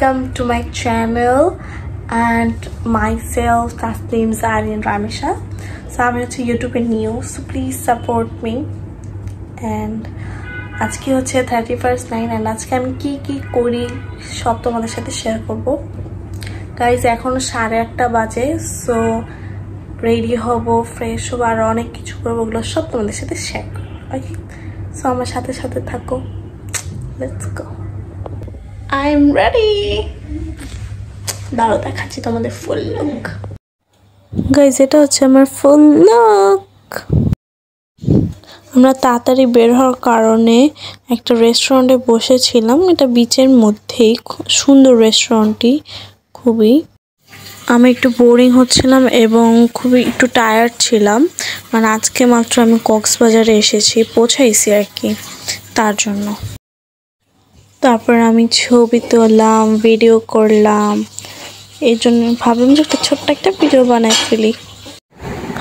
welcome to my channel and myself Taslim Zareen Ramisha. So I'm here to YouTube new, so please support me. And আজকে হচ্ছে 31st night and আজকে আমি কি করি সব তোমাদের সাথে শেয়ার করব। গাইস এখন 8:30 বাজে, সো রেডি হব, ফ্রেশ হব আর অনেক কিছু করব, ওগুলো সব তোমাদের সাথে শেয়ার করব। ওকে, সো আমার সাথে সাথে থাকো। Let's go. I'm ready. দাঁড়াও দেখাচ্ছি তোমাদের ফুল লুক। গাইস এটা হচ্ছে আমার ফুল লুক। আমরা তাড়াতাড়ি বের হওয়ার কারণে একটা রেস্টুরেন্টে বসেছিলাম, এটা বিচের মধ্যেই, সুন্দর রেস্টুরেন্টটি খুবই। আমি একটু বোরিং হচ্ছিলাম এবং খুবই একটু টায়ার্ড ছিলাম, মানে আজকে মাত্র আমি কক্সবাজারে এসেছি, পৌঁছাইছি আর কি, তার জন্য। তারপর আমি ছবি তুললাম, ভিডিও করলাম, এই জন্য ভাবলাম যে ছোট্ট একটা ভিডিও বানাই ফেলি।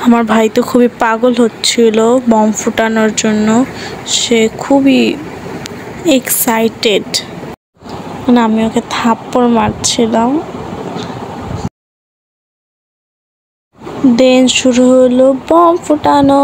আমার ভাই তো খুবই পাগল হচ্ছিল বম ফুটানোর জন্য, সে খুবই এক্সাইটেড, মানে আমি ওকে থাপ্পড় মারছিলাম। দেন শুরু হলো বম ফুটানো।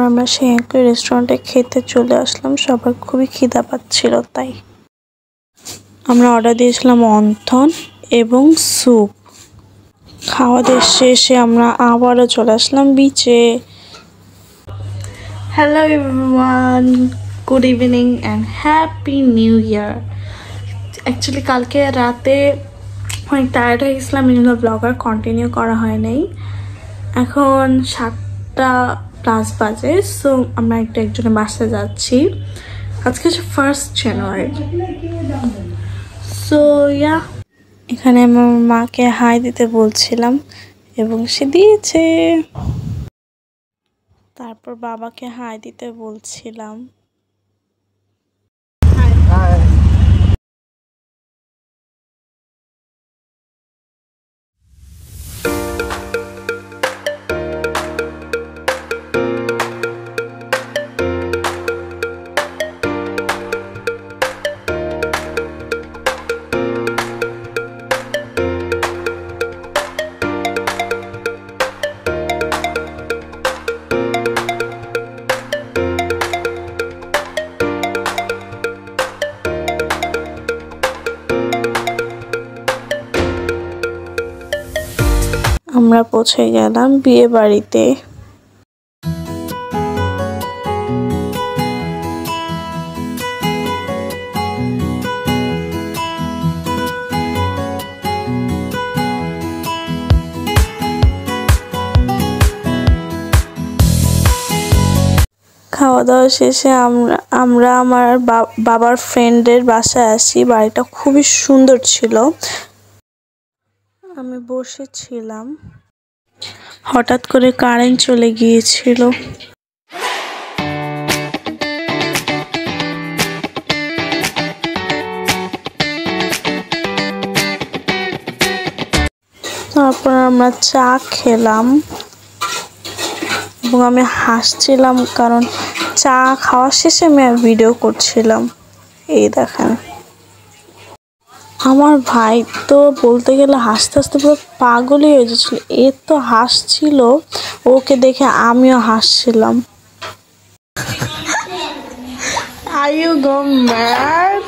আমরা সেই একই রেস্টুরেন্টে খেতে চলে আসলাম, সবার খুবই খিদা পাচ্ছিল, তাই আমরা অর্ডার দিয়েছিলাম অন্থন এবং স্যুপ। খাওয়া দাওয়া শেষে আমরা আবারও চলে আসলাম বিচে। Hello everyone, good evening and happy new year. Actually কালকে রাতে অনেক টায়ার্ড হয়ে গেছিলাম, এই জন্য ব্লগ আর কন্টিনিউ করা হয় নাই। এখন 7টা প্লাস বাজে, সো আমরা একজনের বাসায় যাচ্ছি। আজকে হচ্ছে 1st জানুয়ারি, সো ইয়া। এখানে আমার মাকে হাই দিতে বলছিলাম এবং সে দিয়েছে। তারপর বাবাকে হাই দিতে বলছিলাম। আমরা পৌঁছে গেলাম বিয়ে বাড়িতে। খাওয়া দাওয়া শেষে আমরা আমার বাবার ফ্রেন্ডের বাসায় আসি। বাড়িটা খুবই সুন্দর ছিল। আমি বসেছিলাম, হঠাৎ করে কারেন্ট চলে গিয়েছিল। তারপর আমরা চা খেলাম এবং আমি হাসছিলাম কারণ চা খাওয়া শেষে আমি ভিডিও করছিলাম। এই দেখেন আমার ভাই তো বলতে গেলে হাসতে হাসতে পুরো পাগলই হয়ে যাচ্ছিল, এ তো হাসছিল, ওকে দেখে আমিও হাসছিলাম। Are you gone mad?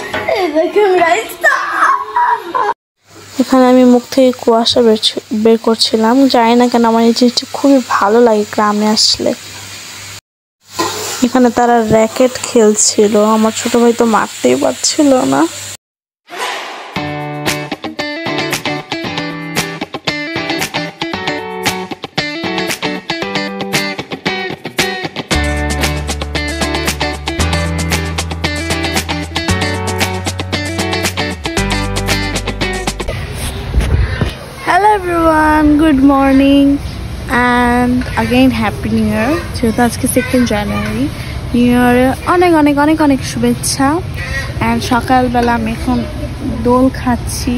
এখানে আমি মুখ থেকে কুয়াশা বের করছিলাম, জানি না কেন আমার এই জিনিসটা খুবই ভালো লাগে গ্রামে আসলে। এখানে তারা র্যাকেট খেলছিল, আমার ছোট ভাই তো মারতেই পারছিল না। Hello everyone, good morning and again happy new year. যেহেতু আজকে 2nd জানুয়ারি, নিউ ইয়ারে অনেক অনেক অনেক অনেক শুভেচ্ছা। অ্যান্ড সকালবেলা আমি এখন দোল খাচ্ছি,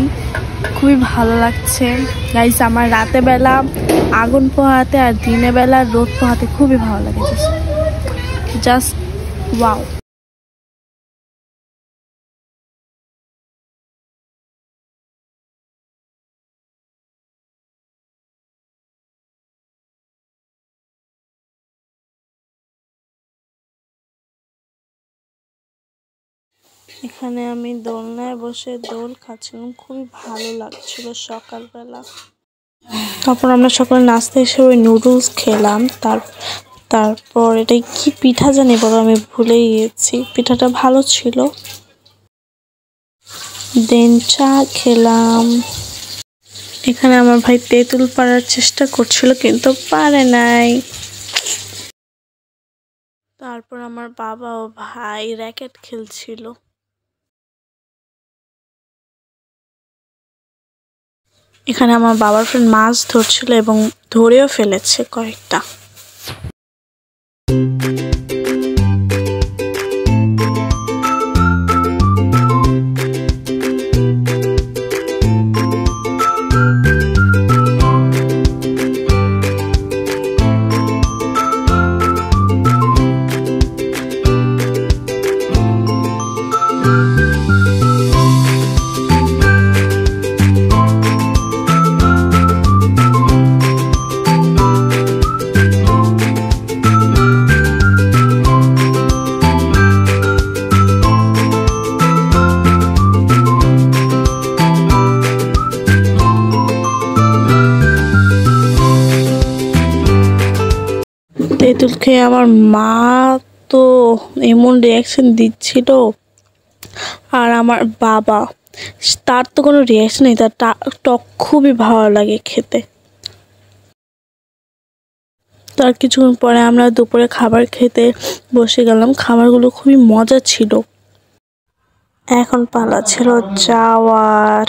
খুবই ভালো লাগছে গাইস। আমার রাতে বেলা আগুন পোহাতে আর দিনে বেলা রোদ পোহাতে খুবই ভালো লাগে, জাস্ট ওয়াও। এখানে আমি দোলনায় বসে দোল খাচ্ছিলাম, খুবই ভালো লাগছিল সকালবেলা। তারপর আমরা সকালে নাস্তা হিসেবে নুডলস খেলাম। তারপর এটা কি পিঠা জানি বলো, আমি ভুলে গিয়েছি, পিঠাটা ভালো ছিল। দেন চা খেলাম। এখানে আমার ভাই তেঁতুল পাড়ার চেষ্টা করছিল কিন্তু পারে নাই। তারপর আমার বাবা ও ভাই র্যাকেট খেলছিল। এখানে আমার বাবার ফ্রেন্ড মাছ ধরছিল এবং ধরেও ফেলেছে কয়েকটা। তেঁতুল খেয়ে আমার মা তো এমন রিয়াকশন দিচ্ছিল, আর আমার বাবা, তার তো কোনো রিয়াকশন নেই, তার টক খুবই ভালো লাগে খেতে। তার কিছুক্ষণ পরে আমরা দুপুরে খাবার খেতে বসে গেলাম। খাবারগুলো খুবই মজা ছিল। এখন পালা ছিল যাওয়ার।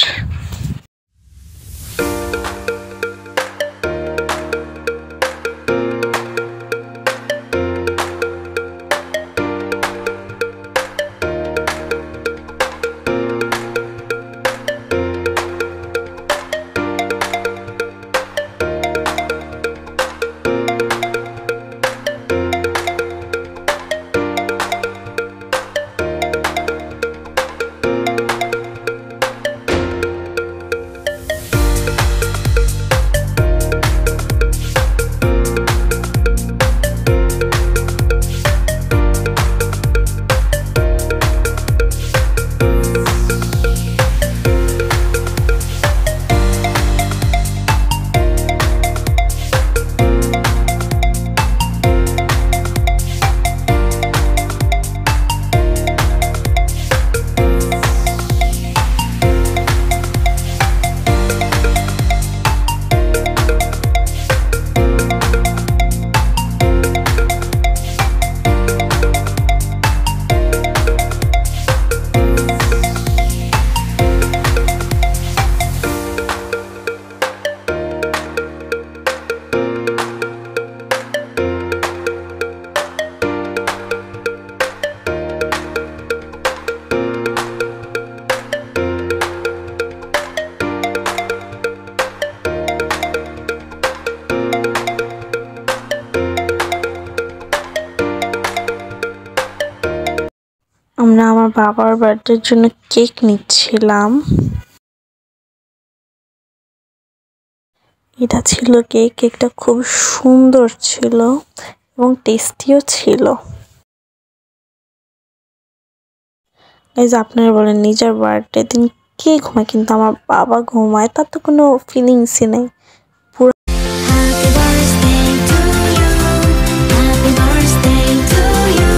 আমরা আমার বাবার বার্থডের জন্য কেক নিচ্ছিলাম। এটা ছিল কেক, কেকটা খুব সুন্দর ছিল এবং টেস্টিও ছিল। গাইস, আপনারা বলেন নিজের বার্থডে দিন কে ঘুমায়, কিন্তু আমার বাবা ঘুমায়, তার তো কোনো ফিলিংসই নেই। Happy birthday to you.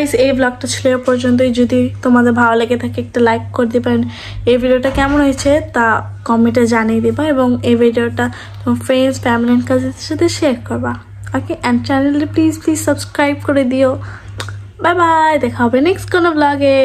Guys এই ব্লগটা ছিল এ পর্যন্তই। যদি তোমাদের ভালো লেগে থাকে একটা লাইক করে দিবেন। এই ভিডিওটা কেমন হয়েছে তা কমেন্টে জানিয়ে দিবা এবং এই ভিডিওটা তোমার ফ্রেন্ডস ফ্যামিলি এন্ড কাজিনদের সাথে শেয়ার করবা। ওকে, এন্ড চ্যানেলটা প্লিজ সাবস্ক্রাইব করে দিও। বাই বাই, দেখা হবে নেক্সট কোনো ব্লগে।